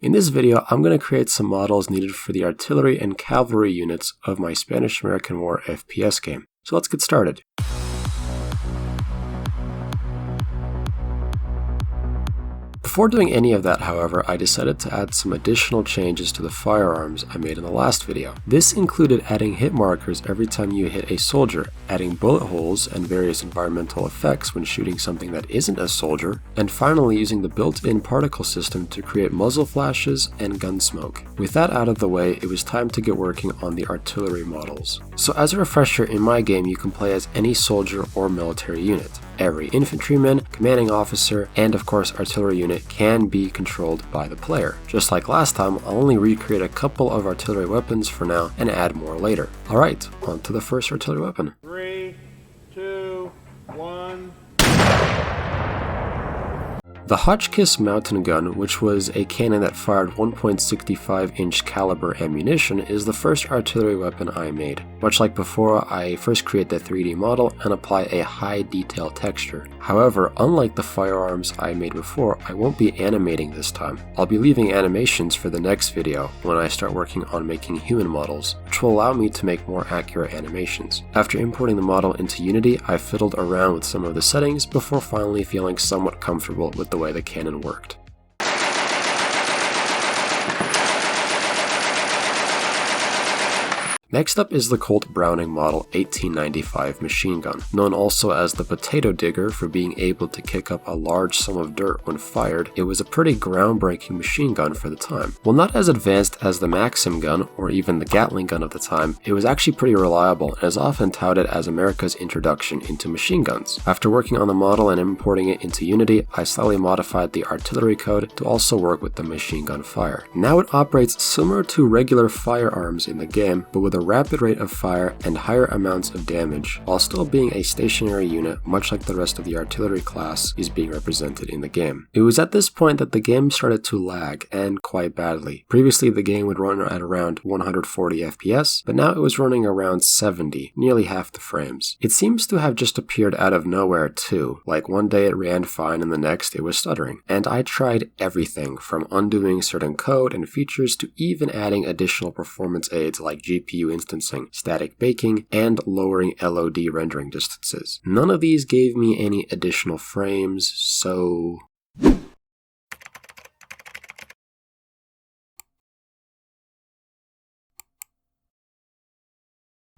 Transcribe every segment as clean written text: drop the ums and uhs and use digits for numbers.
In this video, I'm going to create some models needed for the artillery and cavalry units of my Spanish-American War FPS game. So let's get started. Before doing any of that, however, I decided to add some additional changes to the firearms I made in the last video. This included adding hit markers every time you hit a soldier, adding bullet holes and various environmental effects when shooting something that isn't a soldier, and finally using the built-in particle system to create muzzle flashes and gun smoke. With that out of the way, it was time to get working on the artillery models. So as a refresher, in my game you can play as any soldier or military unit. Every infantryman, commanding officer, and of course artillery unit can be controlled by the player. Just like last time, I'll only recreate a couple of artillery weapons for now and add more later. Alright, on to the first artillery weapon. 3, 2, 1. The Hotchkiss mountain gun, which was a cannon that fired 1.65-inch caliber ammunition, is the first artillery weapon I made. Much like before, I first create the 3D model and apply a high detail texture. However, unlike the firearms I made before, I won't be animating this time. I'll be leaving animations for the next video when I start working on making human models, which will allow me to make more accurate animations. After importing the model into Unity, I fiddled around with some of the settings before finally feeling somewhat comfortable with the way the cannon worked. Next up is the Colt Browning Model 1895 machine gun, known also as the potato digger for being able to kick up a large sum of dirt when fired. It was a pretty groundbreaking machine gun for the time. While not as advanced as the Maxim gun or even the Gatling gun of the time, it was actually pretty reliable and is often touted as America's introduction into machine guns. After working on the model and importing it into Unity, I slightly modified the artillery code to also work with the machine gun fire. Now it operates similar to regular firearms in the game, but with a rapid rate of fire and higher amounts of damage, while still being a stationary unit much like the rest of the artillery class is being represented in the game. It was at this point that the game started to lag, and quite badly. Previously the game would run at around 140 FPS, but now it was running around 70, nearly half the frames. It seems to have just appeared out of nowhere too, like one day it ran fine and the next it was stuttering. And I tried everything from undoing certain code and features to even adding additional performance aids like GPU instancing, static baking, and lowering LOD rendering distances. None of these gave me any additional frames, so...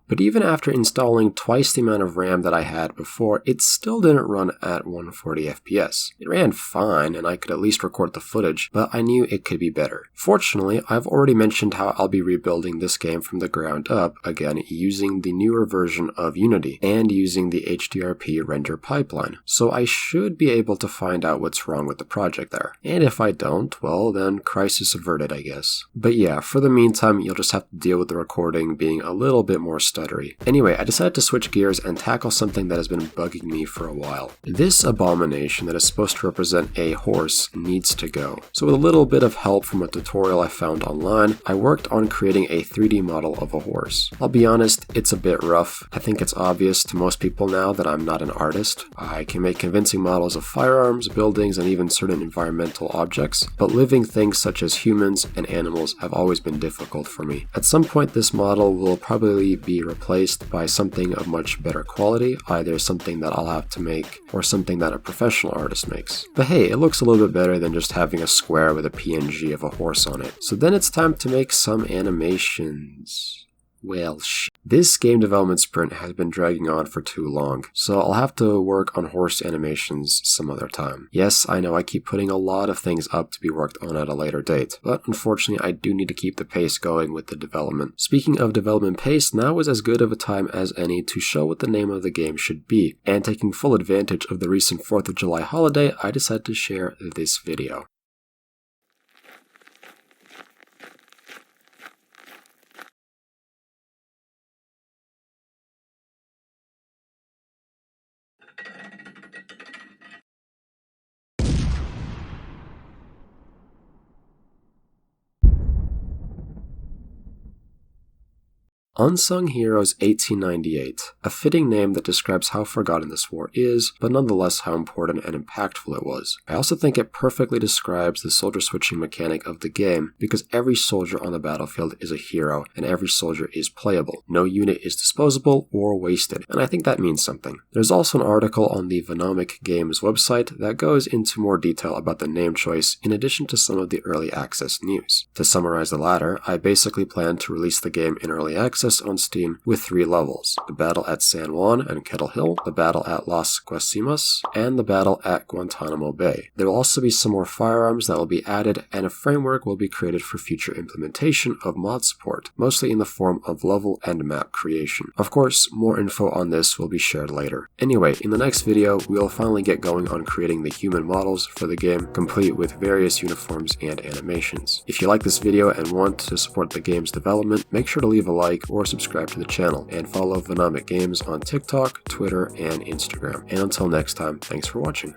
But even after installing twice the amount of RAM that I had before, it still didn't run at 140 FPS. It ran fine and I could at least record the footage, but I knew it could be better. Fortunately, I've already mentioned how I'll be rebuilding this game from the ground up, again using the newer version of Unity and using the HDRP render pipeline, so I should be able to find out what's wrong with the project there. And if I don't, well then crisis averted, I guess. But yeah, for the meantime, you'll just have to deal with the recording being a little bit more stuttery. Anyway, I decided to switch gears and tackle something that has been bugging me for a while. This abomination that is supposed to represent a horse needs to go. So with a little bit of help from a tutorial I found online, I worked on creating a 3D model of a horse. I'll be honest, it's a bit rough. I think it's obvious to most people now that I'm not an artist. I can make convincing models of firearms, buildings, and even certain environmental objects, but living things such as humans and animals have always been difficult for me. At some point this model will probably be replaced by something of much better quality, either something that I'll have to make or something that a professional artist makes. But hey, it looks a little bit better than just having a square with a PNG of a horse on it. So then it's time to make some animations. Well, this game development sprint has been dragging on for too long, so I'll have to work on horse animations some other time. Yes, I know I keep putting a lot of things up to be worked on at a later date, but unfortunately I do need to keep the pace going with the development. Speaking of development pace, now is as good of a time as any to show what the name of the game should be, and taking full advantage of the recent 4th of July holiday, I decided to share this video. Unsung Heroes 1898, a fitting name that describes how forgotten this war is, but nonetheless how important and impactful it was. I also think it perfectly describes the soldier switching mechanic of the game, because every soldier on the battlefield is a hero, and every soldier is playable. No unit is disposable or wasted, and I think that means something. There's also an article on the Venomic Games website that goes into more detail about the name choice in addition to some of the early access news. To summarize the latter, I basically plan to release the game in early access on Steam with 3 levels: the battle at San Juan and Kettle Hill, the battle at Las Guasimas, and the battle at Guantanamo Bay. There will also be some more firearms that will be added, and a framework will be created for future implementation of mod support, mostly in the form of level and map creation. Of course, more info on this will be shared later. Anyway, in the next video, we will finally get going on creating the human models for the game, complete with various uniforms and animations. If you like this video and want to support the game's development, make sure to leave a like or subscribe to the channel, and follow Venomic Games on TikTok, Twitter, and Instagram. And until next time, thanks for watching.